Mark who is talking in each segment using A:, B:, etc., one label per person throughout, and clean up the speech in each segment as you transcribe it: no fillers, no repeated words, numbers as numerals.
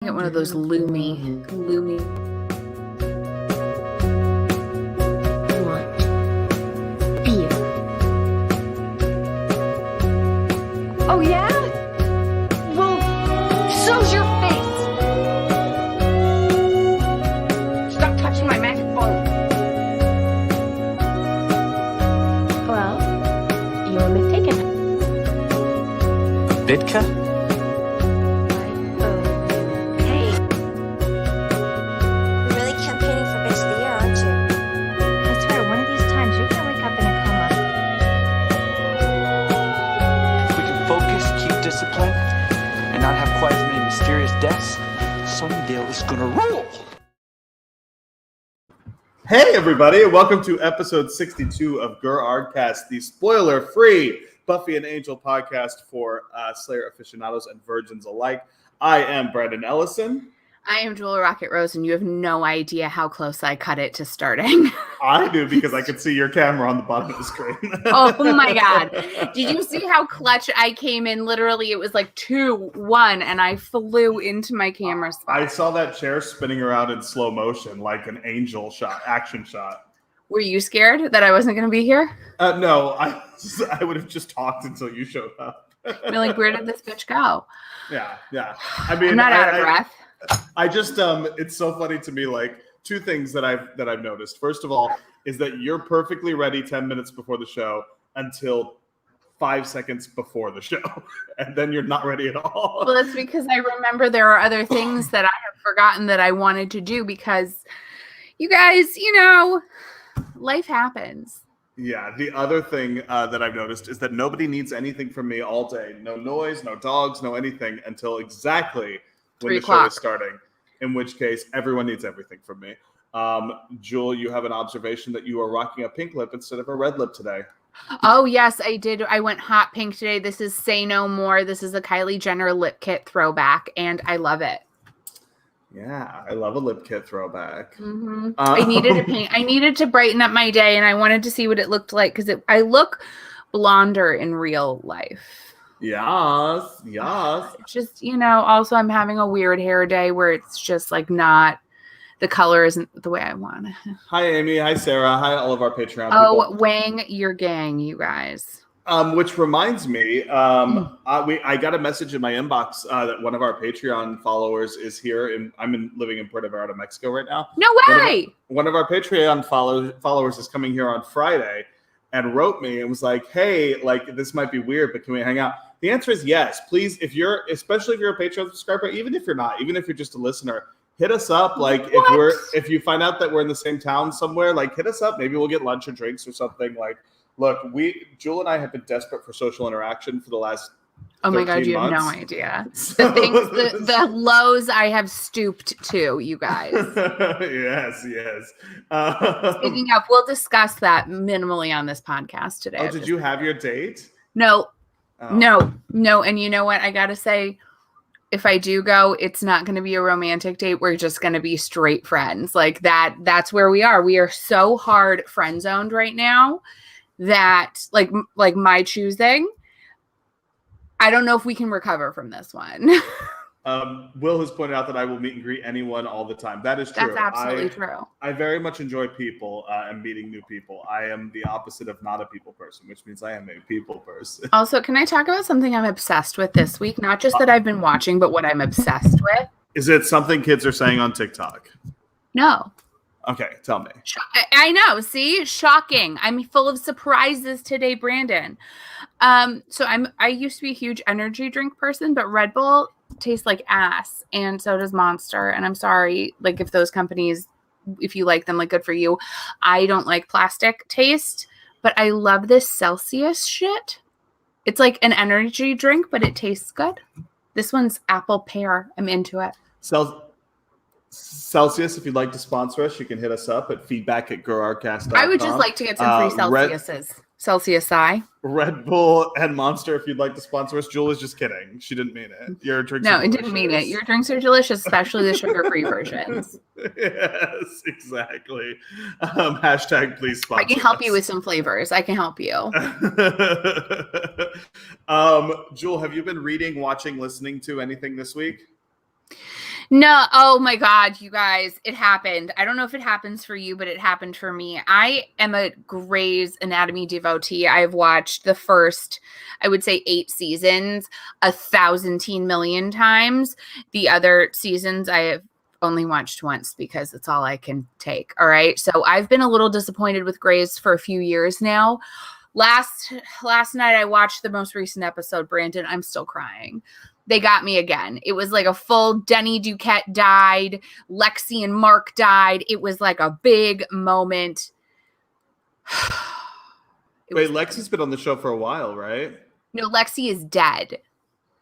A: Get one of those loomy.
B: I want beer.
C: Oh yeah? Well, so's your face. Stop touching my magic phone.
B: Well, you're mistaken.
D: Vidka?
B: Okay.
E: You're really campaigning for Bitch of the Year, aren't you?
F: That's right. One of these times you're gonna wake up in a coma.
D: If we can focus, keep discipline, and not have quite as many mysterious deaths, Sunnydale is gonna rule!
G: Hey everybody, and welcome to episode 62 of GrrArghCast, the spoiler-free Buffy and Angel podcast for Slayer aficionados and virgins alike. I am Brandon Ellison.
A: I am Jewel Rocket Rose, and you have no idea how close I cut it to starting.
G: I do because I could see your camera on the bottom of the screen.
A: Oh my God. Did you see how clutch I came in? Literally, it was like 2-1, and I flew into my camera spot.
G: I saw that chair spinning around in slow motion like an angel shot, action shot.
A: Were you scared that I wasn't going to be here?
G: No, I would have just talked until you showed up.
A: You're like, where did this bitch go?
G: Yeah. I mean,
A: I'm not out of breath.
G: I just it's so funny to me, like two things that I've noticed. First of all is that you're perfectly ready 10 minutes before the show until 5 seconds before the show, and then you're not ready at all.
A: Well, that's because I remember there are other things that I have forgotten that I wanted to do because you guys, life happens.
G: Yeah, the other thing that I've noticed is that nobody needs anything from me all day. No noise, no dogs, no anything until exactly when the show is starting, in which case everyone needs everything from me. Jewel, you have an observation that you are rocking a pink lip instead of a red lip today.
A: Oh, yes, I did. I went hot pink today. This is Say No More. This is a Kylie Jenner lip kit throwback, and I love it.
G: Yeah, I love a lip kit throwback.
A: Mm-hmm. I needed a paint. I needed to brighten up my day, and I wanted to see what it looked like because I look blonder in real life.
G: Yes.
A: Just, also I'm having a weird hair day where it's just like not, the color isn't the way I want it.
G: Hi, Amy. Hi, Sarah. Hi, all of our Patreon
A: people.
G: Oh,
A: Wang your gang, you guys.
G: Which reminds me, I got a message in my inbox that one of our Patreon followers is here, and I'm living in Puerto Vallarta, Mexico right now.
A: No way!
G: One of our Patreon followers is coming here on Friday and wrote me and was like, hey, like, this might be weird, but can we hang out? The answer is yes. Please, especially if you're a Patreon subscriber, even if you're not, even if you're just a listener, hit us up. Like, if you find out that we're in the same town somewhere, like, hit us up. Maybe we'll get lunch or drinks or something. Like, look, Jewel and I have been desperate for social interaction for the last 13
A: my God, you
G: months.
A: have no idea. The lows I have stooped to, you guys.
G: Yes.
A: Speaking of, we'll discuss that minimally on this podcast today.
G: Oh, did you have your date?
A: No.
G: Oh.
A: No. And you know what? I got to say, if I do go, it's not going to be a romantic date. We're just going to be straight friends. Like that's where we are. We are so hard friend zoned right now that like my choosing, I don't know if we can recover from this one.
G: Will has pointed out that I will meet and greet anyone all the time. That is true.
A: That's absolutely true.
G: I very much enjoy people and meeting new people. I am the opposite of not a people person, which means I am a people person.
A: Also, can I talk about something I'm obsessed with this week? Not just that I've been watching, but what I'm obsessed with.
G: Is it something kids are saying on TikTok?
A: No.
G: Okay, tell me.
A: I know. See, shocking. I'm full of surprises today, Brandon. So I used to be a huge energy drink person, but Red Bull tastes like ass, and so does Monster. And I'm sorry, like if those companies, if you like them, like good for you. I don't like plastic taste, but I love this Celsius shit. It's like an energy drink, but it tastes good. This one's apple pear. I'm into it.
G: Celsius, if you'd like to sponsor us, you can hit us up at feedback@GrrArghCast.com.
A: I would just like to get some free Celsiuses. Celsius-I.
G: Red Bull and Monster, if you'd like to sponsor us. Jewel is just kidding. She didn't mean it. Your drinks are delicious.
A: Didn't mean it. Your drinks are delicious, especially the sugar-free versions.
G: Yes, exactly. Hashtag please sponsor
A: I can help
G: us.
A: you with some flavors. I can help you.
G: Jewel, have you been reading, watching, listening to anything this week?
A: No, oh my God, you guys, it happened. I don't know if it happens for you, but it happened for me. I am a Grey's Anatomy devotee. I've watched the first, I would say 8 seasons, 1,000 million times. The other seasons I have only watched once because it's all I can take. All right. So I've been a little disappointed with Grey's for a few years now. Last night I watched the most recent episode, Brandon. I'm still crying. They got me again. It was like a full Denny Duquette died. Lexi and Mark died. It was like a big moment.
G: Wait, Lexi's been on the show for a while, right?
A: No, Lexi is dead.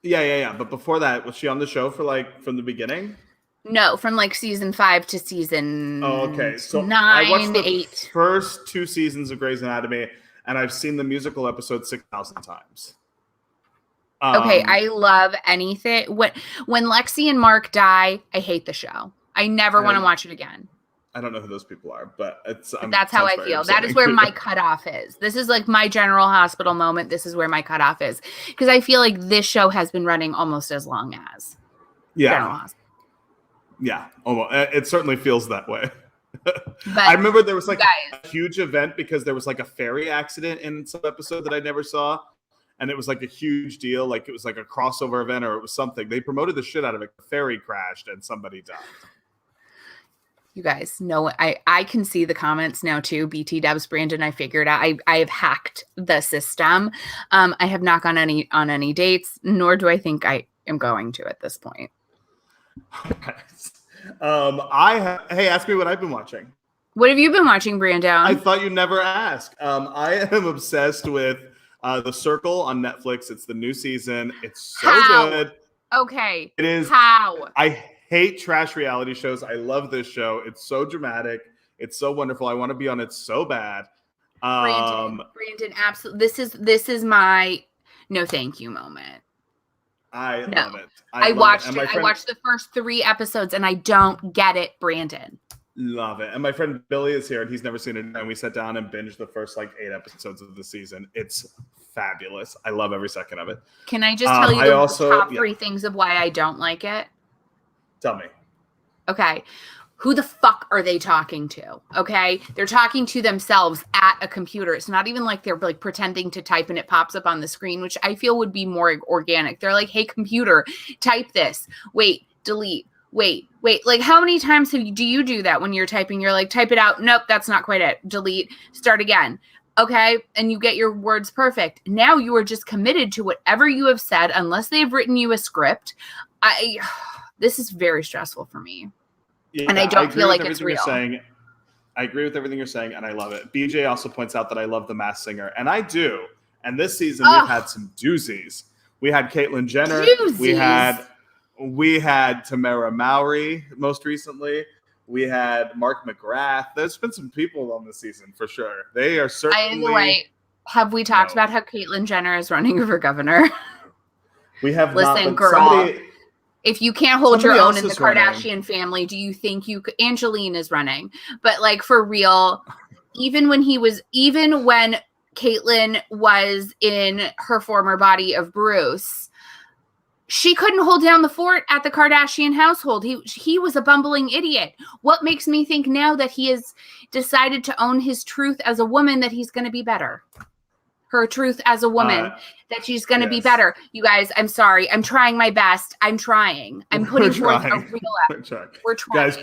G: Yeah. But before that, was she on the show for like from the beginning?
A: No, from like season 5 to season
G: okay. So
A: 9,
G: I watched the
A: 8.
G: first 2 seasons of Grey's Anatomy, and I've seen the musical episode 6,000 times.
A: Okay, I love anything. When Lexi and Mark die, I hate the show. I never want to watch it again.
G: I don't know who those people are, but
A: that's how I feel. That is where my cutoff is. This is like my General Hospital moment. This is where my cutoff is. Because I feel like this show has been running almost as long as General Hospital.
G: Yeah, almost. It certainly feels that way. But I remember there was like a huge event because there was like a ferry accident in some episode that I never saw. And it was like a huge deal. Like it was like a crossover event or it was something. They promoted the shit out of it. The ferry crashed and somebody died.
A: You guys know I can see the comments now too. BT Dubs, Brandon, I figured out I have hacked the system. I have not gone on any dates, nor do I think I am going to at this point.
G: Hey, ask me what I've been watching.
A: What have you been watching, Brandon?
G: I thought you'd never ask. I am obsessed with The Circle on Netflix. It's the new season. It's so good.
A: Okay.
G: It is.
A: How? I
G: hate trash reality shows. I love this show. It's so dramatic. It's so wonderful. I want to be on it so bad.
A: Brandon, absolutely. This is my no thank you moment.
G: I love it.
A: I watched it. I watched the first 3 episodes and I don't get it, Brandon.
G: Love it. And my friend Billy is here and he's never seen it. And we sat down and binged the first like 8 episodes of the season. It's fabulous. I love every second of it.
A: Can I just tell you the top 3 things of why I don't like it?
G: Tell me.
A: Okay. Who the fuck are they talking to? Okay. They're talking to themselves at a computer. It's not even like they're like pretending to type and it pops up on the screen, which I feel would be more organic. They're like, hey, computer, type this. Wait, delete. Wait. Like how many times do you do that when you're typing? You're like, type it out. Nope, that's not quite it. Delete, start again. Okay. And you get your words perfect. Now you are just committed to whatever you have said, unless they've written you a script. This is very stressful for me.
G: Yeah,
A: and I don't feel like it's real.
G: I agree with everything you're saying, and I love it. BJ also points out that I love The Masked Singer, and I do. And this season, we've had some doozies. We had Caitlyn Jenner.
A: Doozies.
G: We had Tamara Mowry most recently. We had Mark McGrath. There's been some people on this season for sure. They are certainly.
A: Have we talked about how Caitlyn Jenner is running for governor?
G: We have.
A: Listen, girl. If you can't hold your own in the Kardashian family, do you think you could? Angeline is running, but like for real, even when Caitlyn was in her former body of Bruce, she couldn't hold down the fort at the Kardashian household. He was a bumbling idiot. What makes me think now that he has decided to own his truth as a woman that he's going to be better? Her truth as a woman, that she's going to be better. You guys, I'm sorry. I'm trying my best. I'm trying. I'm putting forth a real effort. We're trying.
G: Guys,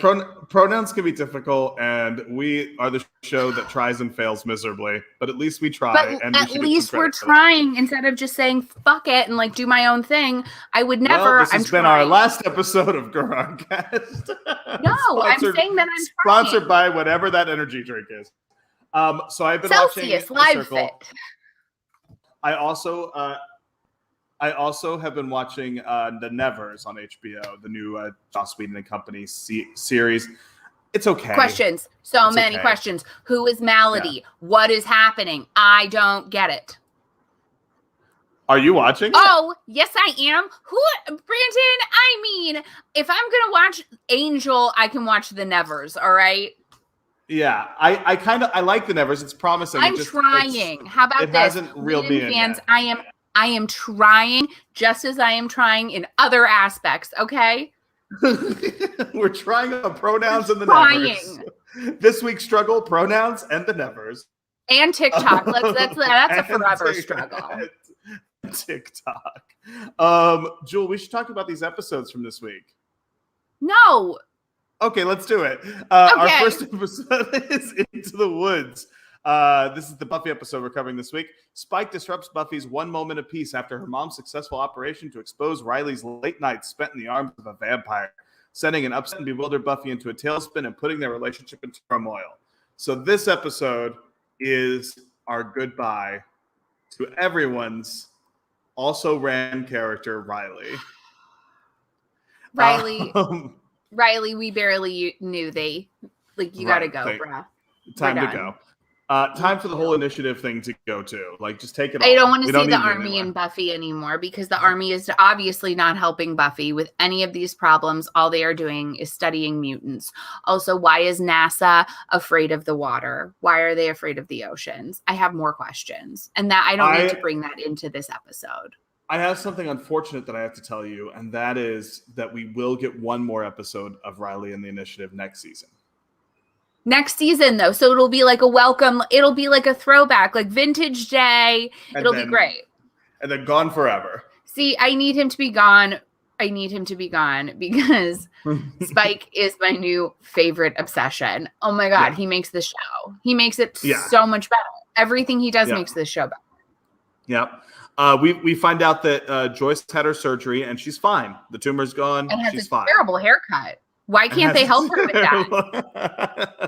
G: pronouns can be difficult, and we are the show that tries and fails miserably, but at least we try.
A: But
G: and
A: at least we're trying instead of just saying, fuck it, and like do my own thing. I would never.
G: Well, this has been our last episode of GrrArghCast.
A: No, I'm saying that I'm trying.
G: Sponsored by whatever that energy drink is. So I've been
A: Celsius
G: watching
A: Live Fit.
G: I also have been watching The Nevers on HBO, the new Joss Whedon and Company series. It's okay.
A: Questions. It's many questions. Who is Malady? Yeah. What is happening? I don't get it.
G: Are you watching?
A: Oh, yes, I am. Brandon, I mean, if I'm going to watch Angel, I can watch The Nevers, all right?
G: Yeah, I like The Nevers. It's promising.
A: I'm trying. How about this?
G: It hasn't reeled me in
A: fans,
G: yet.
A: I am trying just as I am trying in other aspects, okay?
G: We're trying on pronouns and the
A: Trying.
G: nevers. This week's struggle: pronouns and the nevers.
A: And TikTok. That's a
G: And
A: forever struggle.
G: TikTok. Jewel, we should talk about these episodes from this week.
A: No.
G: Okay, let's do it. Our
A: Okay.
G: first episode is Into the Woods. This is the Buffy episode we're covering this week. Spike disrupts Buffy's one moment of peace after her mom's successful operation to expose Riley's late nights spent in the arms of a vampire, sending an upset and bewildered Buffy into a tailspin and putting their relationship in turmoil. So this episode is our goodbye to everyone's also ran character, Riley.
A: Riley, we barely knew they. Like, you gotta go, bruh.
G: Time to go. Time for the whole initiative thing to go to. Like, just take it off.
A: I don't want to
G: We
A: see
G: don't
A: the
G: need it
A: army
G: anymore.
A: and Buffy anymore because the army is obviously not helping Buffy with any of these problems. All they are doing is studying mutants. Also, why is NASA afraid of the water? Why are they afraid of the oceans? I have more questions. And that I don't need to bring that into this episode.
G: I have something unfortunate that I have to tell you, and that is that we will get one more episode of Riley and the Initiative next season.
A: Next season, though, so it'll be like a welcome. It'll be like a throwback, like Vintage Day. It'll be great.
G: And then gone forever.
A: See, I need him to be gone. I need him to be gone because Spike is my new favorite obsession. Oh my God,
G: Yeah.
A: he makes the show. He makes it
G: Yeah.
A: so much better. Everything he does
G: Yeah.
A: makes this show better.
G: Yep. We find out that Joyce had her surgery and she's fine. The tumor's gone.
A: And has
G: She's
A: a
G: fine.
A: terrible haircut. Why can't they help her with that?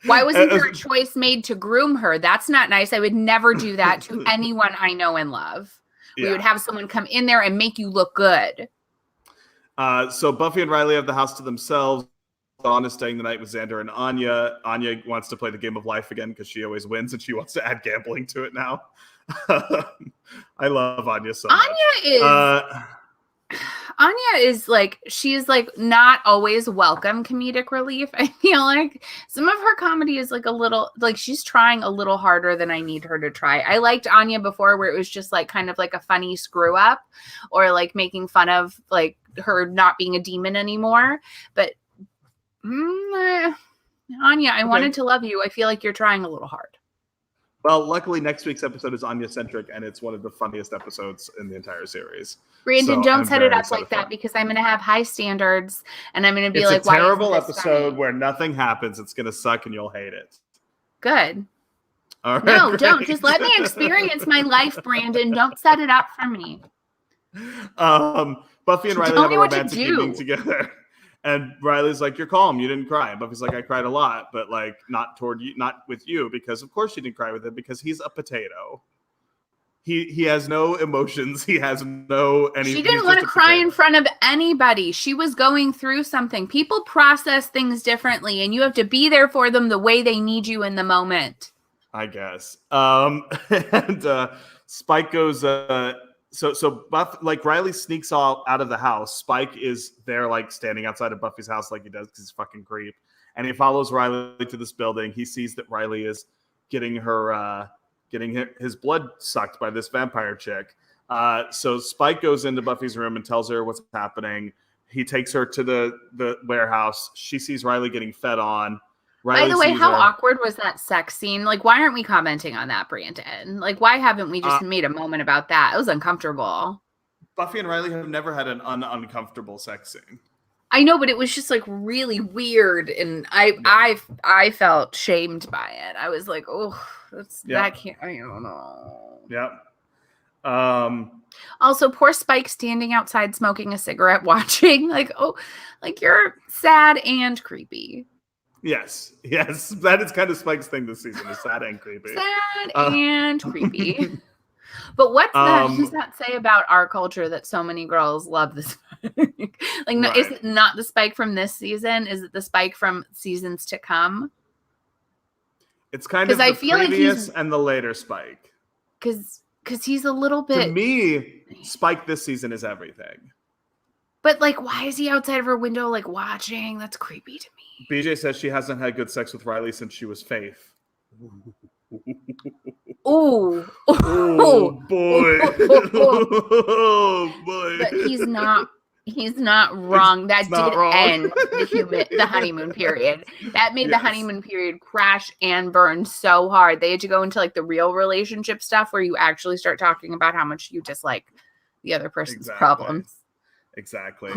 A: Why wasn't there a choice made to groom her? That's not nice. I would never do that to anyone I know and love. We would have someone come in there and make you look good.
G: So Buffy and Riley have the house to themselves. Dawn is staying the night with Xander and Anya. Anya wants to play the game of life again because she always wins and she wants to add gambling to it now. I love Anya so much.
A: Anya is like, she's like not always welcome comedic relief. I feel like some of her comedy is like a little, like she's trying a little harder than I need her to try. I liked Anya before where it was just like kind of like a funny screw up or like making fun of like her not being a demon anymore. But Anya, I wanted to love you. I feel like you're trying a little hard.
G: Well, luckily next week's episode is Anya-centric, and it's one of the funniest episodes in the entire series.
A: Brandon,
G: So
A: don't
G: I'm
A: set it
G: very
A: up like
G: excited for
A: that
G: it.
A: because I'm going to have high standards and I'm going to be
G: It's
A: like,
G: a
A: why
G: terrible
A: isn't this
G: episode
A: funny?
G: where nothing happens. It's going to suck and you'll hate it.
A: Good.
G: All right,
A: No, don't.
G: great.
A: Just let me experience my life, Brandon. Don't set it up for me.
G: Buffy and Riley
A: Tell
G: have
A: me
G: a
A: what to
G: romantic
A: do.
G: evening together. And Riley's like, "You're calm. You didn't cry." And Buffy's like, "I cried a lot, but like not toward you, not with you, because of course she didn't cry with him because he's a potato. He has no emotions. He has no anything.
A: She didn't want to cry in front of anybody. She was going through something. People process things differently, and you have to be there for them the way they need you in the moment.
G: I guess. And Spike goes. So Buff, like Riley sneaks out of the house. Spike is there, like standing outside of Buffy's house, like he does because he's fucking creep. And he follows Riley to this building. He sees that Riley is getting his blood sucked by this vampire chick. So Spike goes into Buffy's room and tells her what's happening. He takes her to the warehouse. She sees Riley getting fed on. Riley
A: By the way,
G: sees
A: how
G: her.
A: awkward was that sex scene? Like, why aren't we commenting on that, Brandon? Like, why haven't we just made a moment about that? It was uncomfortable.
G: Buffy and Riley have never had an uncomfortable sex scene.
A: I know, but it was just like really weird, and I felt shamed by it. I was like, oh, that can't. I don't know.
G: Yep.
A: Also, poor Spike standing outside smoking a cigarette, watching. Like, oh, like you're sad and creepy.
G: Yes, that is kind of Spike's thing this season. Is sad and creepy.
A: Sad and creepy. But what does that say about our culture that so many girls love this? Like, no, is it not the Spike from this season? Is it the Spike from seasons to come?
G: It's kind of the
A: I feel like
G: previous and the later Spike.
A: Because he's a little bit.
G: To me, Spike this season is everything.
A: But like, why is he outside of her window, like watching? That's creepy to me.
G: BJ says she hasn't had good sex with Riley since she was Faith.
A: Oh,
G: oh boy. Oh boy.
A: But he's not He's not wrong. That
G: It's not
A: did
G: wrong.
A: end the honeymoon period. That made the
G: Yes.
A: honeymoon period crash and burn so hard. They had to go into like the real relationship stuff where you actually start talking about how much you dislike the other person's
G: Exactly.
A: problems.
G: Exactly.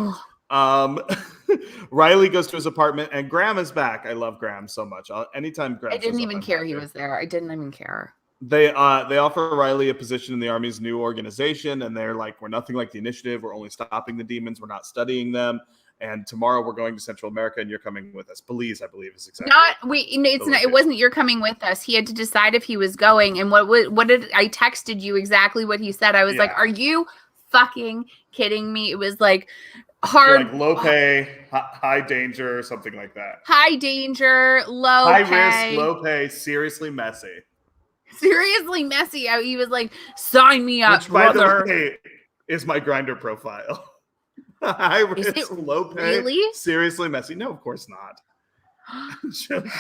G: Riley goes to his apartment and Graham is back. I love Graham so much. Anytime Graham
A: I didn't
G: shows up,
A: even
G: I'm
A: care he
G: happy.
A: was there. I didn't even care.
G: They offer Riley a position in the Army's new organization, and they're like, we're nothing like the Initiative. We're only stopping the demons. We're not studying them. And tomorrow we're going to Central America, and you're coming with us. Belize, I believe, is exactly.
A: It wasn't you're coming with us. He had to decide if he was going. And what did I texted you exactly what he said? I was like,
G: Yeah.
A: are you fucking kidding me? It was like hard,
G: Like low pay, high danger, or something like that.
A: high danger, low
G: High
A: pay.
G: risk, low pay, seriously messy.
A: Seriously messy. He was like, sign me up,
G: Which, by
A: brother.
G: the way, is my Grindr profile. High risk,
A: it
G: low pay,
A: really?
G: seriously messy. No, of course not. Joking.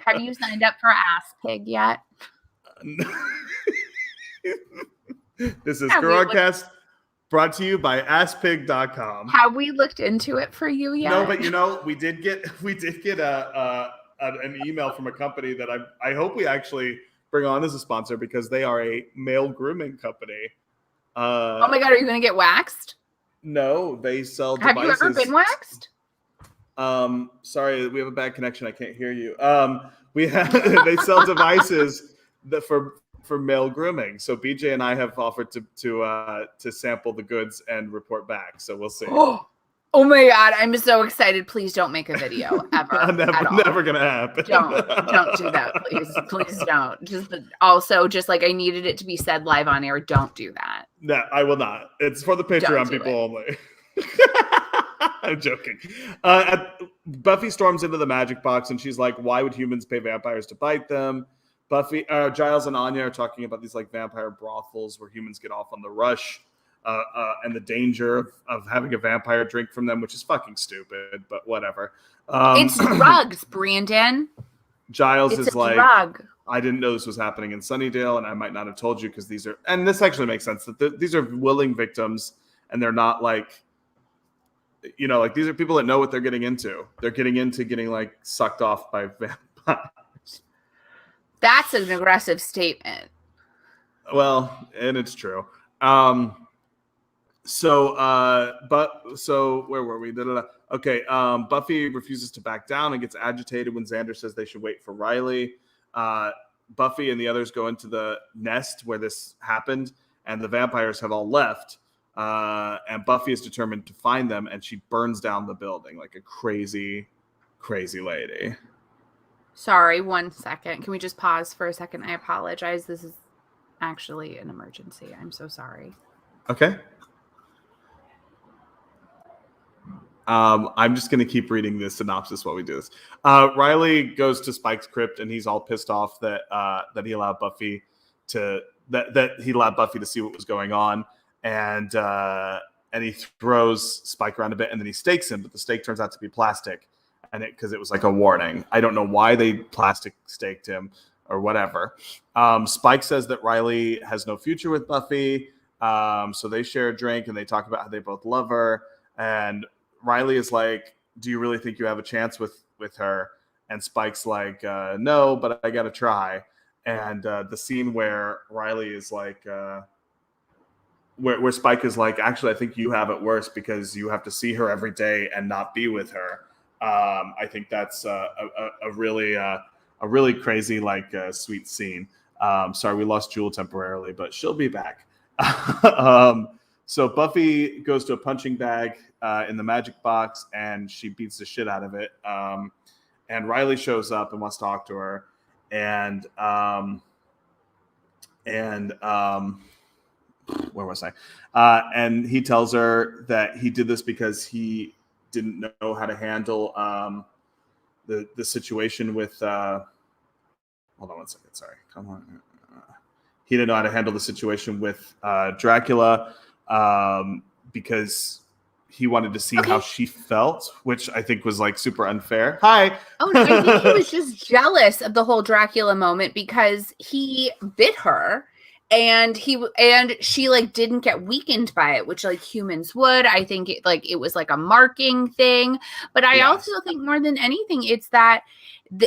A: Have you signed up for Ass Pig yet?
G: This is
A: Have we
G: GrrArghCast, brought to you by AskPig.com.
A: Have we looked into it for you yet?
G: No, but we did get an email from a company that I hope we actually bring on as a sponsor because they are a male grooming company.
A: Oh my God, are you going to get waxed?
G: No, they sell
A: Have
G: devices.
A: you ever been waxed?
G: Sorry, we have a bad connection. I can't hear you. They sell devices that for male grooming. So BJ and I have offered to sample the goods and report back. So we'll see.
A: Oh my God, I'm so excited. Please don't make a video ever.
G: Never gonna happen.
A: Don't do that, please. Please don't. Just like I needed it to be said live on air. Don't do that.
G: No, I will not. It's for the Patreon
A: do
G: people
A: it.
G: only. I'm joking. Buffy storms into the magic box and she's like, why would humans pay vampires to bite them? Giles and Anya are talking about these like vampire brothels where humans get off on the rush and the danger of having a vampire drink from them, which is fucking stupid, but whatever.
A: It's drugs, Brandon.
G: Giles
A: It's
G: is
A: a
G: like,
A: drug.
G: I didn't know this was happening in Sunnydale, and I might not have told you because these are, and this actually makes sense that these are willing victims, and they're not like, like these are people that know what they're getting into. They're getting into getting like sucked off by vampires.
A: That's an aggressive statement.
G: Well, and it's true. So where were we? Okay. Buffy refuses to back down and gets agitated when Xander says they should wait for Riley. Buffy and the others go into the nest where this happened, and the vampires have all left. And Buffy is determined to find them, and she burns down the building like a crazy, crazy lady.
A: Sorry, 1 second. Can we just pause for a second? I apologize. This is actually an emergency. I'm so sorry.
G: Okay. I'm just going to keep reading the synopsis while we do this. Riley goes to Spike's crypt, and he's all pissed off that he allowed Buffy to see what was going on, and he throws Spike around a bit, and then he stakes him, but the stake turns out to be plastic, and because it was like a warning. I don't know why they plastic staked him or whatever. Spike says that Riley has no future with Buffy, so they share a drink and they talk about how they both love her, and Riley is like, do you really think you have a chance with her? And Spike's like, no, but I gotta try. And the scene where Riley is like, where Spike is like, actually, I think you have it worse because you have to see her every day and not be with her. I think that's a really crazy, like, sweet scene. Sorry, we lost Jewel temporarily, but she'll be back. So Buffy goes to a punching bag in the magic box, and she beats the shit out of it. And Riley shows up and wants to talk to her. And where was I? And he tells her that he did this because he didn't know how to handle the situation with. Hold on 1 second. Sorry. Come on. He didn't know how to handle the situation with Dracula because he wanted to see how she felt, which I think was like super unfair. Hi.
A: Oh, no, I think he was just jealous of the whole Dracula moment because he bit her and she like didn't get weakened by it, which like humans would. I think it was like a marking thing, but I also think more than anything it's that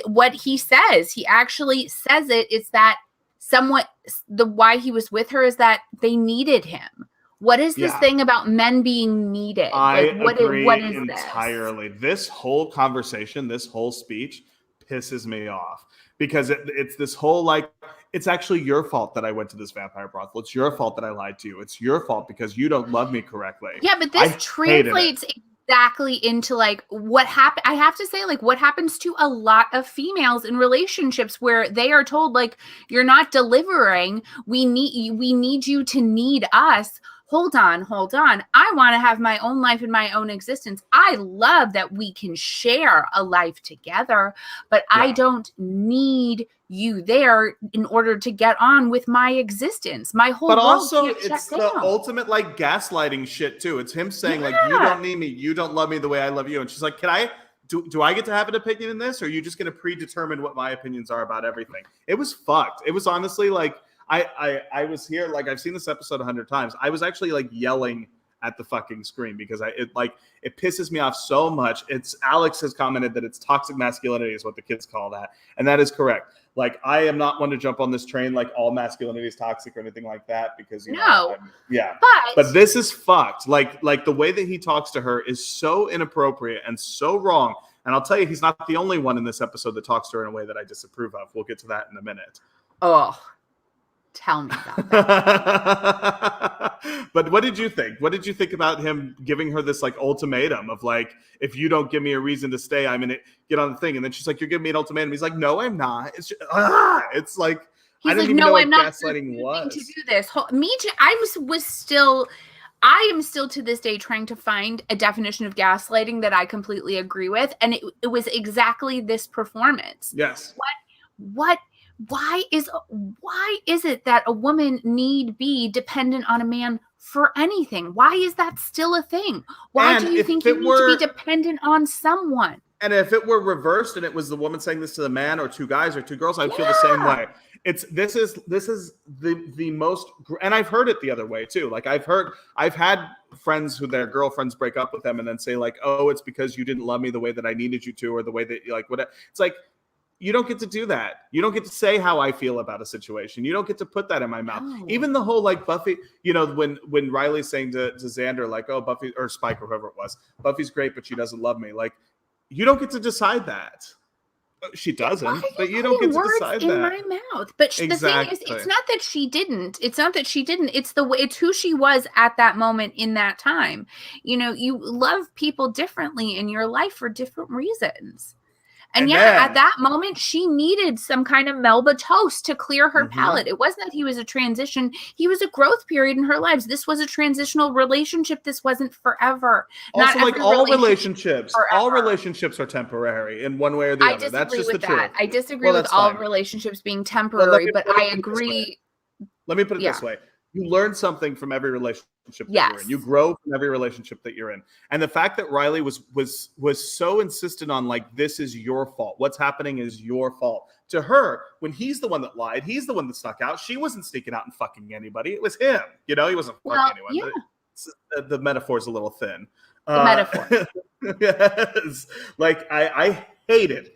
A: what he says, he actually says it's that somewhat the why he was with her is that they needed him. What is this thing about men being needed?
G: I
A: like,
G: agree
A: what is
G: entirely. This whole conversation, this whole speech pisses me off because it's this whole like, it's actually your fault that I went to this vampire brothel. It's your fault that I lied to you. It's your fault because you don't love me correctly.
A: Yeah, but this translates exactly into like what happened. I have to say, like, what happens to a lot of females in relationships where they are told, like, you're not delivering. We need you to need us. Hold on. I want to have my own life and my own existence. I love that we can share a life together, but I don't need you there in order to get on with my existence. My whole
G: But
A: world
G: also,
A: can't
G: it's
A: shut
G: the
A: down.
G: ultimate like gaslighting shit too. It's him saying like, you don't need me, you don't love me the way I love you, and she's like, can I? Do I get to have an opinion in this, or are you just going to predetermine what my opinions are about everything? It was fucked. It was honestly like. I was here, like, I've seen this episode 100 times. I was actually like yelling at the fucking screen because it pisses me off so much. Alex has commented that it's toxic masculinity is what the kids call that. And that is correct. Like, I am not one to jump on this train like all masculinity is toxic or anything like that because, you know, but this is fucked. Like the way that he talks to her is so inappropriate and so wrong. And I'll tell you, he's not the only one in this episode that talks to her in a way that I disapprove of. We'll get to that in a minute.
A: Oh, tell me about that.
G: But what did you think? What did you think about him giving her this like ultimatum of like, if you don't give me a reason to stay, I'm gonna get on the thing. And then she's like, you're giving me an ultimatum. He's like, no, I'm not. It's just, it's like,
A: he's
G: I don't
A: like,
G: even
A: no,
G: know what
A: I'm not
G: gaslighting was.
A: To do this. Me too. I am still to this day trying to find a definition of gaslighting that I completely agree with. And it was exactly this performance.
G: Yes.
A: Why is it that a woman need be dependent on a man for anything? Why is that still a thing? Why do you think you need to be dependent on someone? And
G: if it were reversed and it was the woman saying this to the man or two guys or two girls, I'd feel the same way. This is the most, and I've heard it the other way too. Like I've had friends who their girlfriends break up with them and then say like, oh, it's because you didn't love me the way that I needed you to, or the way that like whatever. It's like, you don't get to do that. You don't get to say how I feel about a situation. You don't get to put that in my mouth.
A: No.
G: Even the whole like Buffy, you know, when Riley's saying to Xander like, oh, Buffy or Spike or whoever it was, Buffy's great, but she doesn't love me. Like, you don't get to decide that. She doesn't, but you don't get to decide that.
A: In my mouth. But the thing is, it's not that she didn't. It's not that she didn't. It's the way. It's who she was at that moment in that time. You know, you love people differently in your life for different reasons. And at that moment, she needed some kind of Melba toast to clear her palate. It wasn't that he was a transition. He was a growth period in her lives. This was a transitional relationship. This wasn't forever.
G: Also, like all relationships are temporary in one way or the other. That's just the truth.
A: I disagree with all relationships being temporary, but I agree.
G: Let me put it this way. You learn something from every relationship that you're in. You grow from every relationship that you're in. And the fact that Riley was so insistent on like, this is your fault. What's happening is your fault. To her, when he's the one that lied, he's the one that snuck out. She wasn't sneaking out and fucking anybody. It was him. You know, he wasn't fucking anyone. Yeah. The metaphor's a little thin.
A: The metaphor.
G: Yes. Like I hated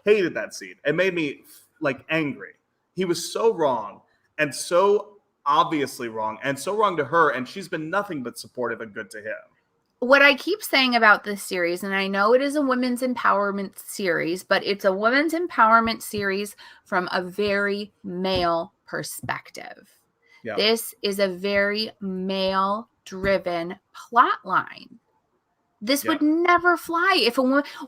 G: that scene. It made me like angry. He was so wrong and so obviously wrong, and so wrong to her, and she's been nothing but supportive and good to him.
A: What I keep saying about this series, and I know it is a women's empowerment series, but it's a women's empowerment series from a very male perspective. Yeah. This is a very male-driven plot line. This would never fly.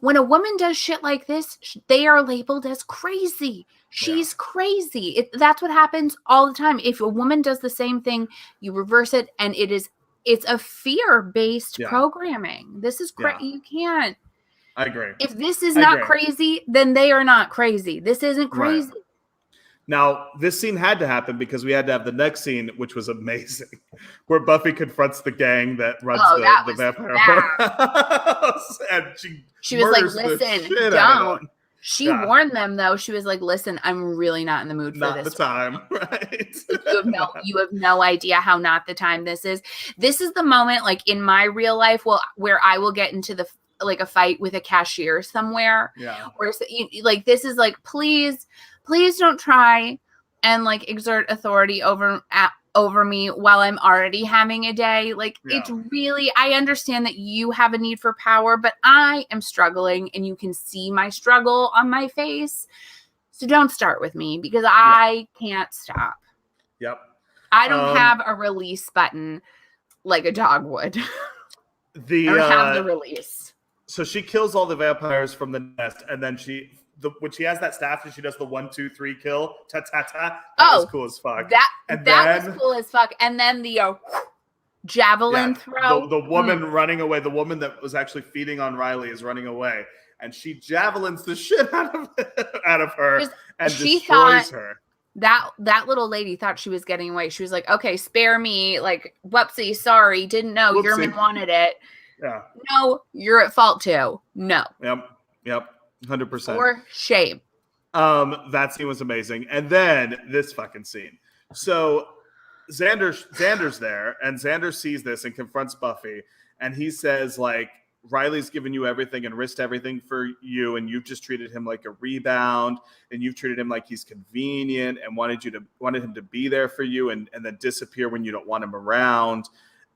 A: When a woman does shit like this, they are labeled as crazy. She's crazy. That's what happens all the time. If a woman does the same thing, you reverse it, and it's a fear-based programming. This is crazy. You can't.
G: I agree.
A: If this is not crazy, then they are not crazy. This isn't crazy. Right.
G: Now, this scene had to happen because we had to have the next scene, which was amazing, where Buffy confronts the gang that runs the vampire house. And she
A: was like, listen, don't. She warned them though. She was like, "Listen, I'm really not in the mood for
G: Not
A: this.
G: the time, right?
A: You have no idea how not the time this is. This is the moment, like in my real life, where I will get into a fight with a cashier somewhere.
G: Yeah.
A: Or like this is like, please don't try and like exert authority over me while I'm already having a day. Like it's really, I understand that you have a need for power, but I am struggling and you can see my struggle on my face. So don't start with me because I can't stop.
G: Yep.
A: I don't have a release button like a dog would. I don't have the release.
G: So she kills all the vampires from the nest, and then when she has that staff and she does the 1, 2, 3 kill, ta ta ta. That was cool as fuck.
A: That was cool as fuck. And then the javelin throw.
G: The woman running away, the woman that was actually feeding on Riley is running away, and she javelins the shit out of her and destroys her.
A: That little lady thought she was getting away. She was like, "Okay, spare me." Like, whoopsie, sorry, didn't know. Yerman wanted it.
G: Yeah.
A: No, you're at fault too. No.
G: Yep. 100%.
A: For shame.
G: That scene was amazing. And then this fucking scene. So Xander's there, and Xander sees this and confronts Buffy, and he says, like, Riley's given you everything and risked everything for you, and you've just treated him like a rebound, and you've treated him like he's convenient and wanted him to be there for you and then disappear when you don't want him around.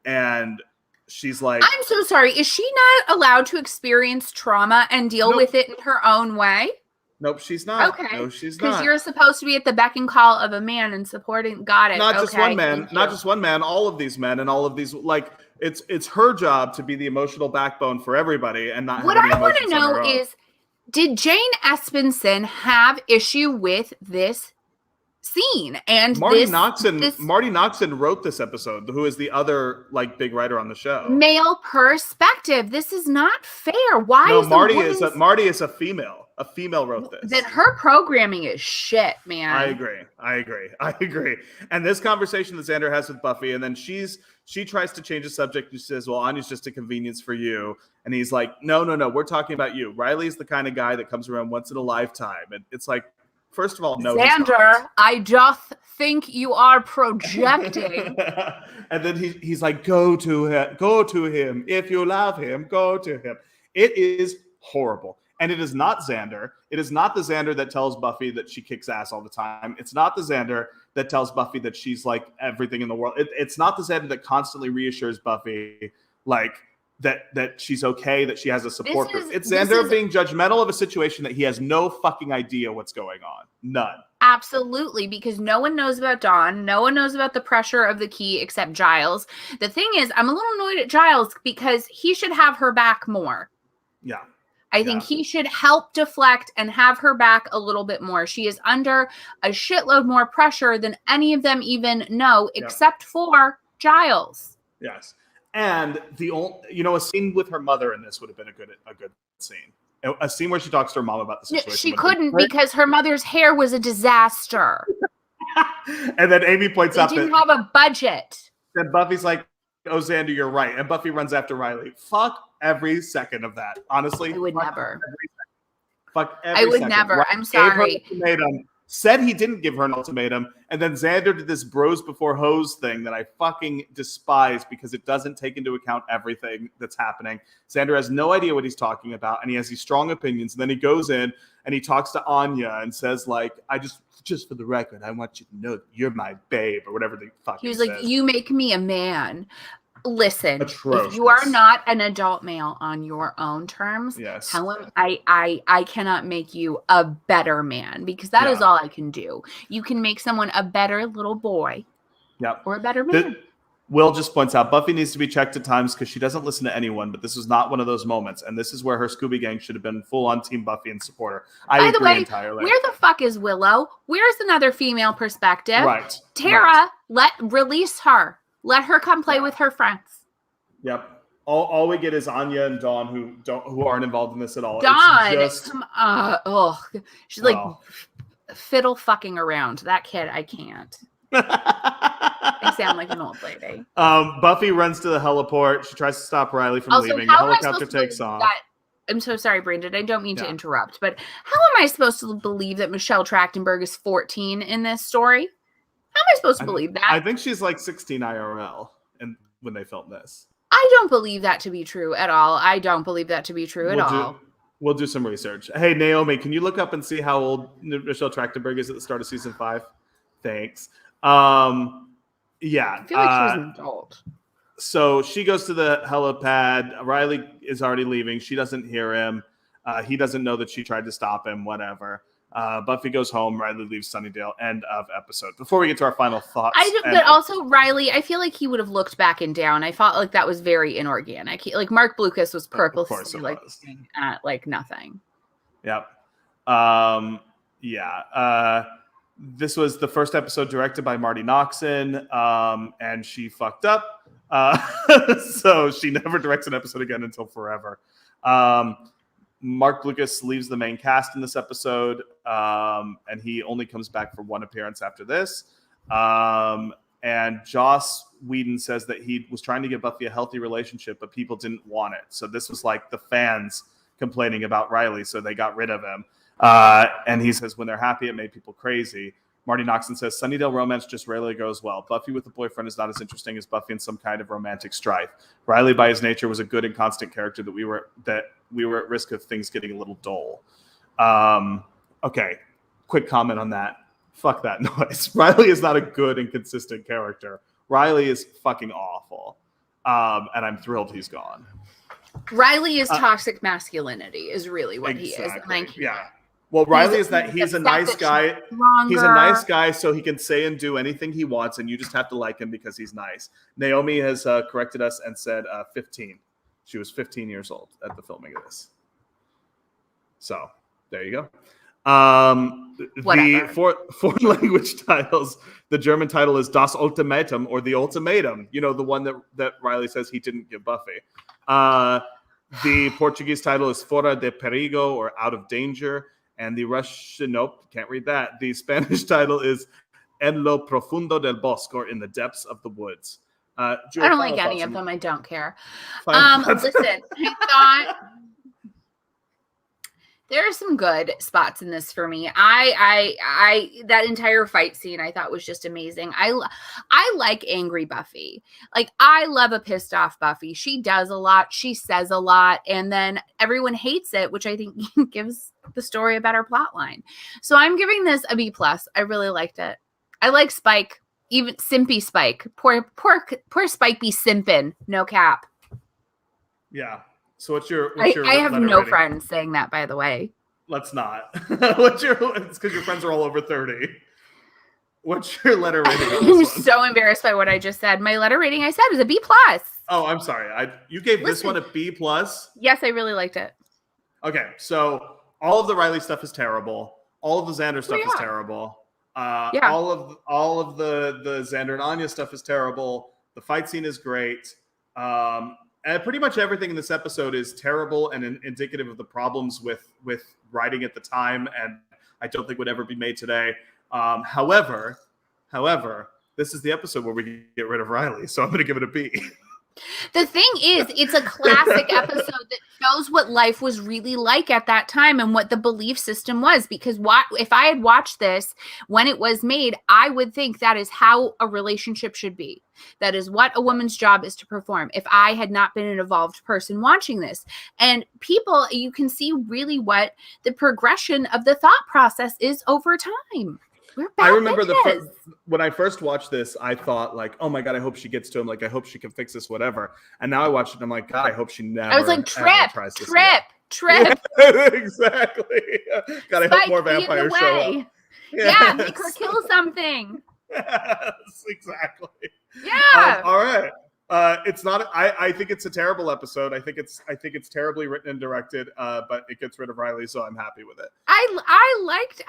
G: And she's like,
A: I'm so sorry. Is she not allowed to experience trauma and deal with it in her own way?
G: Nope, she's not.
A: Okay.
G: No, she's not.
A: Because you're supposed to be at the beck and call of a man and supporting. Got it.
G: Not just one man. Not just one man. All of these men and all of these, like, it's her job to be the emotional backbone for everybody and not.
A: What
G: have any
A: I want to
G: emotions on her
A: know
G: own.
A: is, did Jane Espenson have issue with this scene? And
G: Marty Noxon wrote this episode, who is the other like big writer on the show.
A: Male perspective. This is not fair. Why?
G: No,
A: is
G: Marty is a female. A female wrote this.
A: Then her programming is shit, man.
G: I agree. And this conversation that Xander has with Buffy, and then she tries to change the subject. She says, "Well, Anya's just a convenience for you," and he's like, "No, we're talking about you. Riley's the kind of guy that comes around once in a lifetime." And it's like, first of all, no,
A: Xander, I just think you are projecting.
G: And then he's like, go to him. If you love him, go to him. It is horrible. And it is not Xander. It is not the Xander that tells Buffy that she kicks ass all the time. It's not the Xander that tells Buffy that she's like everything in the world. It's not the Xander that constantly reassures Buffy like that she's okay, that she has a support group. It's Xander being judgmental of a situation that he has no fucking idea what's going on. None.
A: Absolutely, because no one knows about Dawn. No one knows about the pressure of the key except Giles. The thing is, I'm a little annoyed at Giles because he should have her back more.
G: Yeah.
A: I think he should help deflect and have her back a little bit more. She is under a shitload more pressure than any of them even know, except for Giles.
G: Yes. And a scene with her mother in this would have been a good scene. A scene where she talks to her mom about the situation.
A: She couldn't because her mother's hair was a disaster.
G: And then Amy points out
A: that they didn't have a budget.
G: Then Buffy's like, "Oh, Xander, you're right." And Buffy runs after Riley. Fuck every second of that. Honestly,
A: I would never.
G: Fuck every second.
A: I would never.
G: Riley
A: I'm sorry.
G: Said he didn't give her an ultimatum, and then Xander did this bros before hoes thing that I fucking despise because it doesn't take into account everything that's happening. Xander has no idea what he's talking about, and he has these strong opinions. And then he goes in and he talks to Anya and says, like, "I just for the record, I want you to know that you're my babe," or whatever the fuck he was
A: like, "You make me a man." Listen,
G: atrocious.
A: If you are not an adult male on your own terms, tell him I cannot make you a better man because that is all I can do. You can make someone a better little boy.
G: Yep.
A: Or a better man.
G: Will just points out Buffy needs to be checked at times because she doesn't listen to anyone, but this was not one of those moments. And this is where her Scooby Gang should have been full on Team Buffy and support her. I agree entirely.
A: Where the fuck is Willow? Where's another female perspective?
G: Right.
A: Tara, release her. Let her come play with her friends.
G: Yep. All we get is Anya and Dawn who aren't involved in this at all.
A: Dawn, she's like fiddle fucking around. That kid, I can't. I sound like an old lady.
G: Buffy runs to the heliport. She tries to stop Riley from leaving. The helicopter takes off.
A: I'm so sorry, Brandon. I don't mean to
G: Yeah.
A: interrupt, but how am I supposed to believe that Michelle Trachtenberg is 14 in this story? How am I supposed to believe that?
G: I think she's like 16 IRL and when they filmed this.
A: I don't believe that to be true at all. I don't believe that to be true at all.
G: We'll do some research. Hey, Naomi, can you look up and see how old Michelle Trachtenberg is at the start of season 5? Thanks. Yeah.
A: I feel like she's an adult.
G: So she goes to the helipad. Riley is already leaving. She doesn't hear him. He doesn't know that she tried to stop him, whatever. Buffy goes home. Riley leaves Sunnydale. End of episode. Before we get to our final thoughts.
A: But also Riley, I feel like he would have looked back and down. I felt like that was very inorganic. Like Mark Blucas was purposely like at like nothing.
G: Yep. This was the first episode directed by Marty Noxon, and she fucked up. So she never directs an episode again until forever. Mark Blucas leaves the main cast in this episode, and he only comes back for one appearance after this. And Joss Whedon says that he was trying to give Buffy a healthy relationship, but people didn't want it. So this was like the fans complaining about Riley, so they got rid of him. And he says when they're happy, it made people crazy. Marty Noxon says Sunnydale romance just rarely goes well. Buffy with a boyfriend is not as interesting as Buffy in some kind of romantic strife. Riley, by his nature, was a good and constant character that we were at risk of things getting a little dull. Okay, quick comment on that. Fuck that noise. Riley is not a good and consistent character. Riley is fucking awful, and I'm thrilled he's gone.
A: Riley is toxic masculinity, is really what he is. Like,
G: yeah. Well, Riley is that he's a nice guy. He's a nice guy, so he can say and do anything he wants, and you just have to like him because he's nice. Naomi has corrected us and said 15. She was 15 years old at the filming of this. So there you go. The foreign language titles. The German title is Das Ultimatum, or The Ultimatum. You know, the one that Riley says he didn't give Buffy. The Portuguese title is Fora de Perigo, or Out of Danger. And the Russian, nope, can't read that. The Spanish title is En lo profundo del bosque, or In the Depths of the Woods.
A: I don't like any of them. I don't care. Listen, I thought there are some good spots in this for me. I that entire fight scene I thought was just amazing. I like angry Buffy. Like, I love a pissed off Buffy. She does a lot. She says a lot, and then everyone hates it, which I think gives the story a better plot line. So I'm giving this a B+. I really liked it. I like Spike, even simpy Spike. Poor Spike be simping. No cap.
G: Yeah. So what's your
A: I have no
G: rating?
A: friends saying that, by the way.
G: Let's not. It's because your friends are all over 30. What's your letter rating on
A: I'm
G: this one?
A: so embarrassed by what I just said. My letter rating, I said, is a B+.
G: Oh, I'm sorry. You gave this one a B+?
A: Yes, I really liked it.
G: Okay, so all of the Riley stuff is terrible. All of the Xander stuff is terrible. All of the Xander and Anya stuff is terrible. The fight scene is great. And pretty much everything in this episode is terrible and indicative of the problems with writing at the time, and I don't think would ever be made today. However, this is the episode where we get rid of Riley, so I'm going to give it a B.
A: The thing is, it's a classic episode that shows what life was really like at that time and what the belief system was. Because if I had watched this when it was made, I would think that is how a relationship should be. That is what a woman's job is to perform. If I had not been an evolved person watching this, and people, you can see really what the progression of the thought process is over time.
G: I remember when I first watched this, I thought like, oh my God, I hope she gets to him. Like, I hope she can fix this, whatever. And now I watched it and I'm like, God, I hope she never.
A: I was like, trip.
G: Yeah, exactly. God, I hope more vampires show up.
A: Yeah, make her kill something.
G: Yes, exactly.
A: Yeah.
G: All right. It's not. I think it's a terrible episode. I think it's terribly written and directed. But it gets rid of Riley, so I'm happy with it.
A: I liked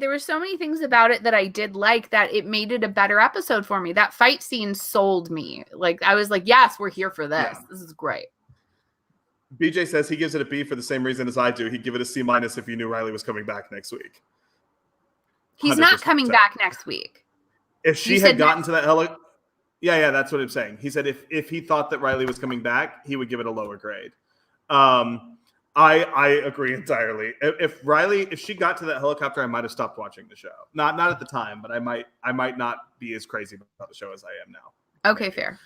A: there were so many things about it that I did like that it made it a better episode for me. That fight scene sold me. Like, I was like, yes, we're here for this. Yeah. This is great.
G: BJ says he gives it a B for the same reason as I do. He'd give it a C- if he knew Riley was coming back next week.
A: He's 100%. Not coming back next week.
G: If she had gotten to that yeah, that's what I'm saying. He said if he thought that Riley was coming back, he would give it a lower grade. I agree entirely. If she got to that helicopter, I might have stopped watching the show. Not at the time, but I might not be as crazy about the show as I am now.
A: Okay, fair.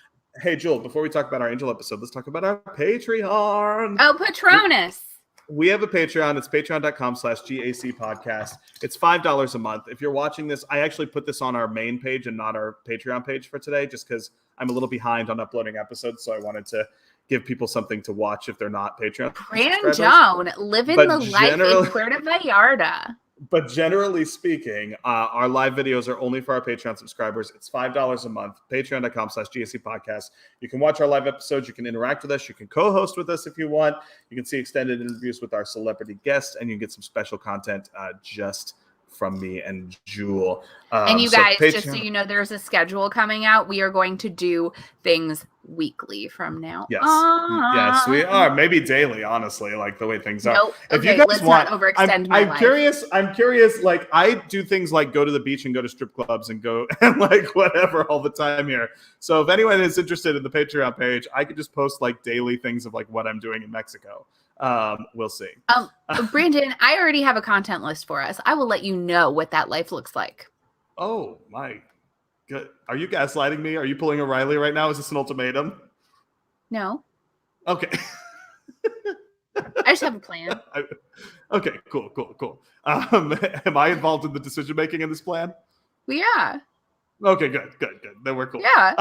G: Hey, Jewel, before we talk about our Angel episode, let's talk about our Patreon.
A: Oh, Patronus.
G: We have a Patreon. It's patreon.com/GAC podcast. It's $5 a month. If you're watching this, I actually put this on our main page and not our Patreon page for today, just because I'm a little behind on uploading episodes. So I wanted to give people something to watch if they're not Patreon.
A: Brandon, living the life in Puerto Vallarta.
G: But generally speaking, our live videos are only for our Patreon subscribers. It's $5 a month, patreon.com/GAC podcast. You can watch our live episodes. You can interact with us. You can co-host with us if you want. You can see extended interviews with our celebrity guests, and you can get some special content just from me and Jewel.
A: And you guys, just so you know, there's a schedule coming out. We are going to do things weekly from now on.
G: Yes, we are. Maybe daily, honestly, like the way things are.
A: Nope.
G: If
A: okay,
G: you guys
A: let's
G: want,
A: not overextend my life.
G: I'm curious, like I do things like go to the beach and go to strip clubs and go and like whatever all the time here. So if anyone is interested in the Patreon page, I could just post like daily things of like what I'm doing in Mexico. We'll see.
A: Brandon, I already have a content list for us. I will let you know what that life looks like.
G: Oh my god. Are you gaslighting me? Are you pulling a Riley right now? Is this an ultimatum?
A: No.
G: Okay.
A: I just have a plan.
G: Okay, cool. Am I involved in the decision making in this plan?
A: Yeah.
G: Okay, good. Then we're cool.
A: Yeah.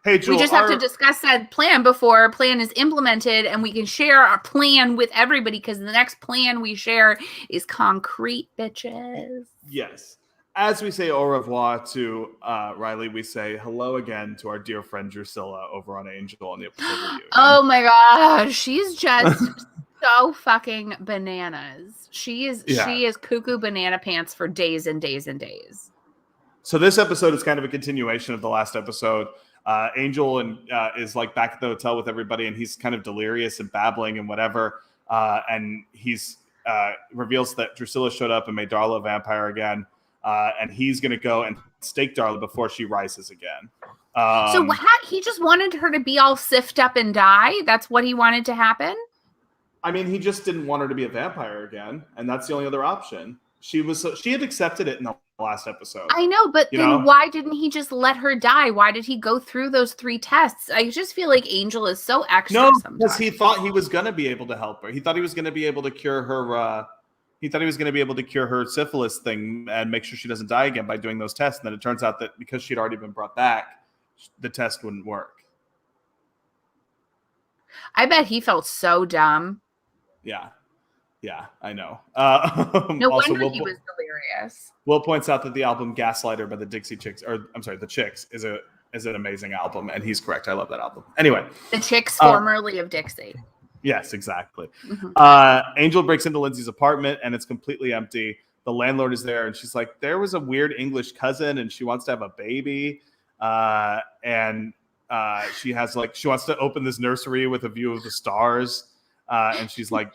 G: Hey, Jewel,
A: we just have to discuss that plan before our plan is implemented, and we can share our plan with everybody because the next plan we share is concrete, bitches.
G: Yes. As we say au revoir to Riley, we say hello again to our dear friend Drusilla over on Angel on the episode review.
A: Oh my gosh, she's just so fucking bananas. She is cuckoo banana pants for days and days and days.
G: So this episode is kind of a continuation of the last episode. Angel is like back at the hotel with everybody, and he's kind of delirious and babbling and whatever. And he's reveals that Drusilla showed up and made Darla a vampire again. And he's going to go and stake Darla before she rises again.
A: So he just wanted her to be all siffed up and die? That's what he wanted to happen?
G: I mean, he just didn't want her to be a vampire again. And that's the only other option. She had accepted it in the last episode.
A: I know, but then why didn't he just let her die? Why did he go through those 3 tests? I just feel like Angel is so extra sometimes.
G: Because he thought he was going to be able to help her. He thought he was going to be able to cure her. He thought he was going to be able to cure her syphilis thing and make sure she doesn't die again by doing those tests. And then it turns out that because she'd already been brought back, the test wouldn't work.
A: I bet he felt so dumb.
G: Yeah, I know.
A: No wonder he was delirious.
G: Will points out that the album Gaslighter by the Dixie Chicks, the Chicks, is an amazing album, and he's correct. I love that album. Anyway.
A: The Chicks, formerly of Dixie.
G: Yes, exactly. Mm-hmm. Angel breaks into Lindsay's apartment, and it's completely empty. The landlord is there, and she's like, there was a weird English cousin, and she wants to have a baby. And she wants to open this nursery with a view of the stars. And she's like,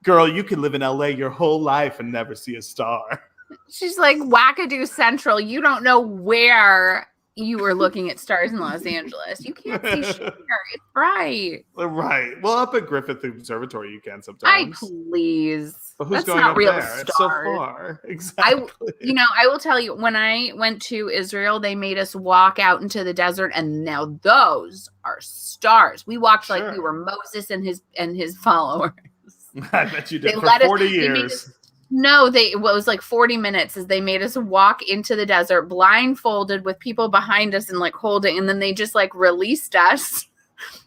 G: girl, you can live in LA your whole life and never see a star.
A: She's like, Wackadoo Central. You don't know where you were looking at stars in Los Angeles. You can't see shit here. It's bright.
G: Right. Well, up at Griffith Observatory, you can sometimes.
A: Please.
G: But who's
A: That's
G: going
A: not
G: up
A: real
G: there?
A: stars.
G: It's so far. Exactly.
A: I will tell you, when I went to Israel, they made us walk out into the desert, and now those are stars. We walked like we were Moses and his followers.
G: I bet you did for 40 years.
A: It was like 40 minutes as they made us walk into the desert blindfolded with people behind us and like holding, and then they just like released us.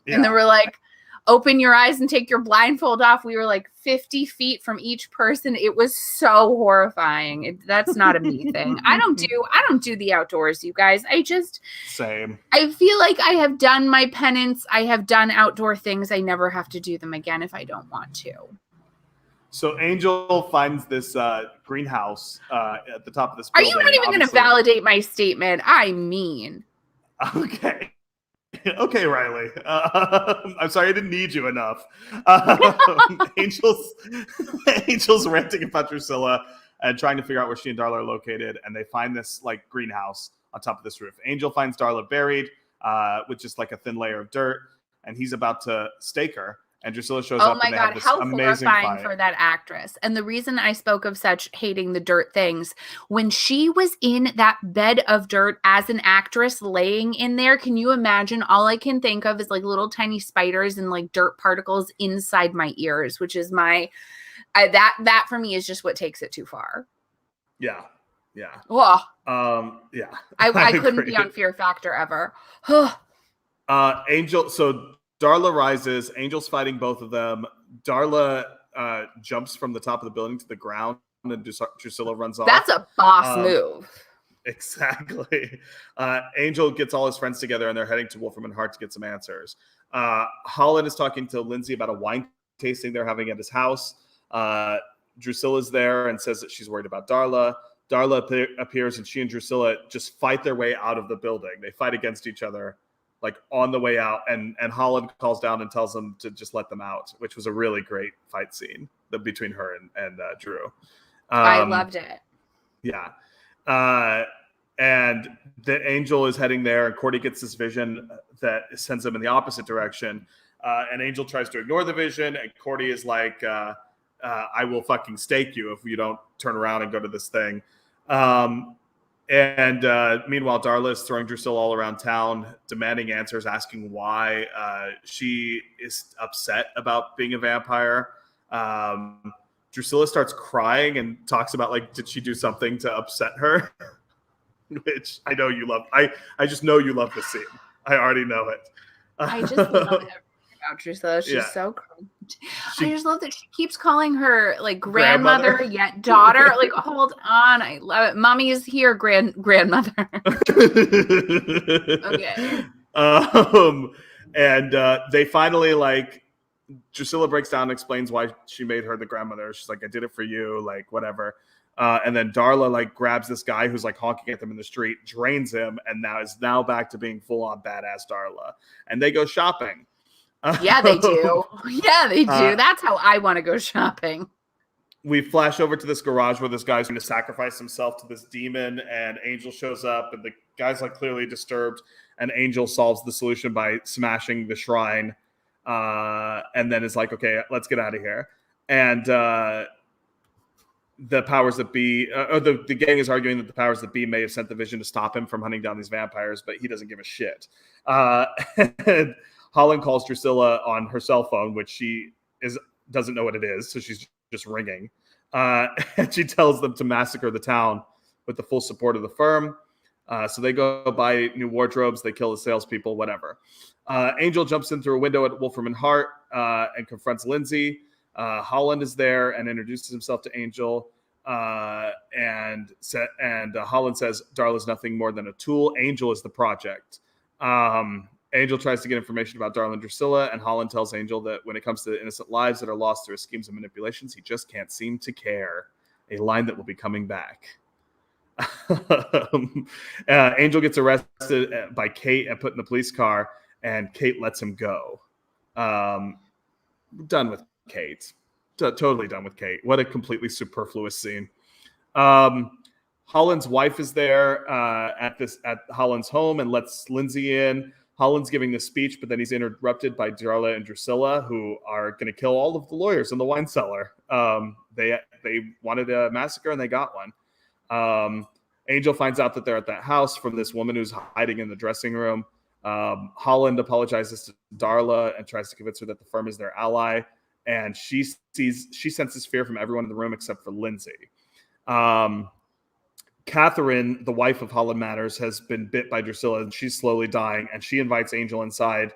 A: Yeah. And they were like, open your eyes and take your blindfold off. We were like 50 feet from each person. It was so horrifying. That's not a me thing. I don't do the outdoors, you guys.
G: Same.
A: I feel like I have done my penance. I have done outdoor things. I never have to do them again if I don't want to.
G: So Angel finds this greenhouse at the top of this
A: building.
G: Are
A: you not even going to validate my statement? I mean.
G: Okay. Okay, Riley. I'm sorry I didn't need you enough. Angel's ranting about Drusilla and trying to figure out where she and Darla are located, and they find this like greenhouse on top of this roof. Angel finds Darla buried with just like a thin layer of dirt, and he's about to stake her. And Drusilla shows
A: Oh
G: up
A: my
G: and they have
A: God,
G: this
A: how
G: amazing
A: horrifying
G: fight.
A: for that actress. And the reason I spoke of such hating the dirt things, when she was in that bed of dirt as an actress laying in there, can you imagine? All I can think of is like little tiny spiders and like dirt particles inside my ears, which is that for me is just what takes it too far.
G: Yeah.
A: Oh,
G: Yeah.
A: I couldn't
G: agree.
A: be on Fear Factor ever.
G: Angel. So Darla rises. Angel's fighting both of them. Darla jumps from the top of the building to the ground, and Drusilla runs off.
A: That's a boss move.
G: Exactly. Angel gets all his friends together, and they're heading to Wolfram Hart to get some answers. Holland is talking to Lindsay about a wine tasting they're having at his house. Drusilla's there and says that she's worried about Darla. Darla appears, and she and Drusilla just fight their way out of the building. They fight against each other, like on the way out, and Holland calls down and tells them to just let them out, which was a really great fight scene between her and Drew.
A: I loved it.
G: Yeah. And the Angel is heading there, and Cordy gets this vision that sends him in the opposite direction. And Angel tries to ignore the vision, and Cordy is like, I will fucking stake you if you don't turn around and go to this thing. And meanwhile, Darla is throwing Drusilla all around town, demanding answers, asking why she is upset about being a vampire. Drusilla starts crying and talks about, like, did she do something to upset her? Which I know you love. I just know you love this scene. I already know it.
A: I just love everything about Drusilla. She's so cringe. I just love that she keeps calling her like grandmother yet daughter. Like, hold on. I love it. Mommy is here, grandmother. Okay.
G: And they finally, like, Drusilla breaks down and explains why she made her the grandmother. She's like, I did it for you, like, whatever. And then Darla, like, grabs this guy who's, like, honking at them in the street, drains him, and is now back to being full-on badass Darla. And they go shopping.
A: Yeah, they do. Yeah, they do. That's how I want to go shopping.
G: We flash over to this garage where this guy's going to sacrifice himself to this demon, and Angel shows up, and the guy's, like, clearly disturbed, and Angel solves the solution by smashing the shrine, and then is like, okay, let's get out of here. And the powers that be, the gang is arguing that the powers that be may have sent the vision to stop him from hunting down these vampires, but he doesn't give a shit. And Holland calls Drusilla on her cell phone, which she doesn't know what it is, so she's just ringing. And she tells them to massacre the town with the full support of the firm. So they go buy new wardrobes, they kill the salespeople, whatever. Angel jumps in through a window at Wolfram Hart and confronts Lindsay. Holland is there and introduces himself to Angel. And Holland says Darla's nothing more than a tool. Angel is the project. Angel tries to get information about Darla and Drusilla, and Holland tells Angel that when it comes to innocent lives that are lost through schemes and manipulations, he just can't seem to care. A line that will be coming back. Angel gets arrested by Kate and put in the police car, and Kate lets him go. Done with Kate. Totally done with Kate. What a completely superfluous scene. Holland's wife is there at Holland's home and lets Lindsay in. Holland's giving this speech, but then he's interrupted by Darla and Drusilla, who are going to kill all of the lawyers in the wine cellar. They wanted a massacre, and they got one. Angel finds out that they're at that house from this woman who's hiding in the dressing room. Holland apologizes to Darla and tries to convince her that the firm is their ally. And she senses fear from everyone in the room except for Lindsay. Catherine, the wife of Holland Manners, has been bit by Drusilla, and she's slowly dying. And she invites Angel inside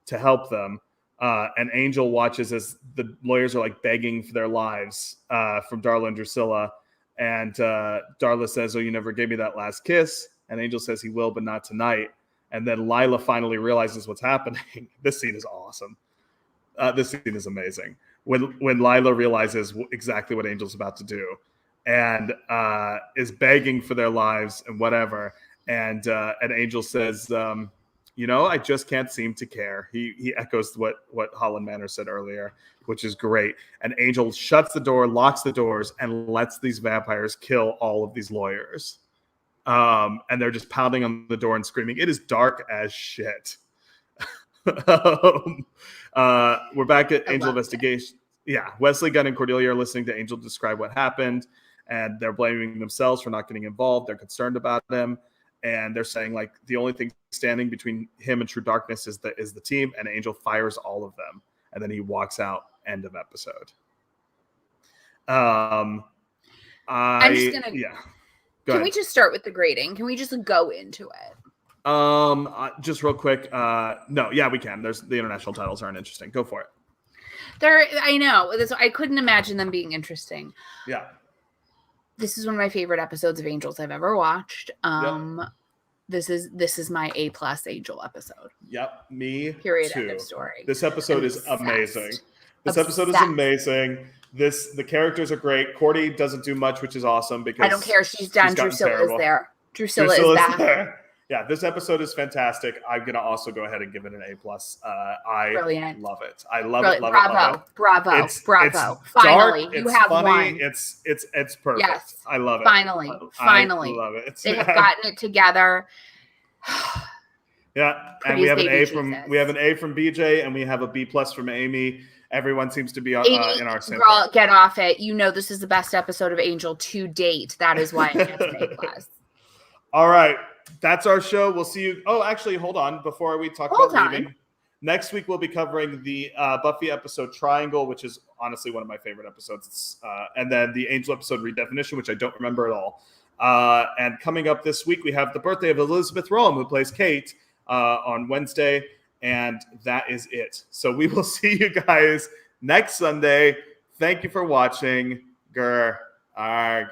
G: to help them. And Angel watches as the lawyers are, like, begging for their lives from Darla and Drusilla. And Darla says, "Oh, you never gave me that last kiss." And Angel says he will, but not tonight. And then Lila finally realizes what's happening. This scene is awesome. This scene is amazing. When Lila realizes exactly what Angel's about to do, and is begging for their lives and whatever. And Angel says, I just can't seem to care. He echoes what Holland Manor said earlier, which is great. And Angel shuts the door, locks the doors, and lets these vampires kill all of these lawyers. And they're just pounding on the door and screaming. It is dark as shit. We're back at
A: I
G: Angel
A: loved it.
G: Investigation. Yeah, Wesley, Gunn, and Cordelia are listening to Angel describe what happened, and they're blaming themselves for not getting involved. They're concerned about him, and they're saying like the only thing standing between him and True Darkness is the team. And Angel fires all of them, and then he walks out. End of episode.
A: I'm just gonna.
G: Go
A: Can
G: ahead.
A: we just start with the grading? Can we just go into it?
G: Just real quick. No, yeah, we can. There's the international titles aren't interesting. Go for it.
A: I know. I couldn't imagine them being interesting.
G: Yeah.
A: This is one of my favorite episodes of Angels I've ever watched. This is my A+ Angel episode.
G: Yep, me
A: Period.
G: too.
A: End of story.
G: This episode
A: I'm
G: is
A: obsessed.
G: amazing. This episode is
A: Obsessed.
G: amazing. The characters are great. Cordy doesn't do much, which is awesome because
A: I don't care. She's done.
G: gotten
A: Drusilla
G: terrible.
A: is there. Drusilla is
G: Drusilla's
A: back.
G: there. Yeah, this episode is fantastic. I'm gonna also go ahead and give it an A+. I
A: Brilliant.
G: love it. I love
A: Brilliant.
G: it. Love
A: Bravo.
G: it. Love it.
A: Bravo.
G: It's
A: Finally,
G: dark,
A: you
G: it's
A: have
G: funny,
A: one.
G: It's perfect.
A: Yes.
G: I love it.
A: Finally. Finally.
G: I love it.
A: They have gotten it together.
G: Yeah, and we
A: Praise
G: have an
A: baby
G: A from
A: Jesus.
G: BJ, and we have a B+ from Amy. Everyone seems to be in
A: Amy,
G: our same.
A: girl, get off it. You know this is the best episode of Angel to date. That is why it gets an A+.
G: All right, that's our show. We'll see you. Oh, actually, hold on. Before we talk
A: Hold
G: about
A: on.
G: leaving, next week we'll be covering the Buffy episode Triangle, which is honestly one of my favorite episodes. And then the Angel episode Redefinition, which I don't remember at all. And coming up this week, we have the birthday of Elizabeth Rome, who plays Kate, on Wednesday. And that is it. So we will see you guys next Sunday. Thank you for watching. GrrArghCast. Bye.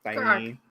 A: GrrArghCast.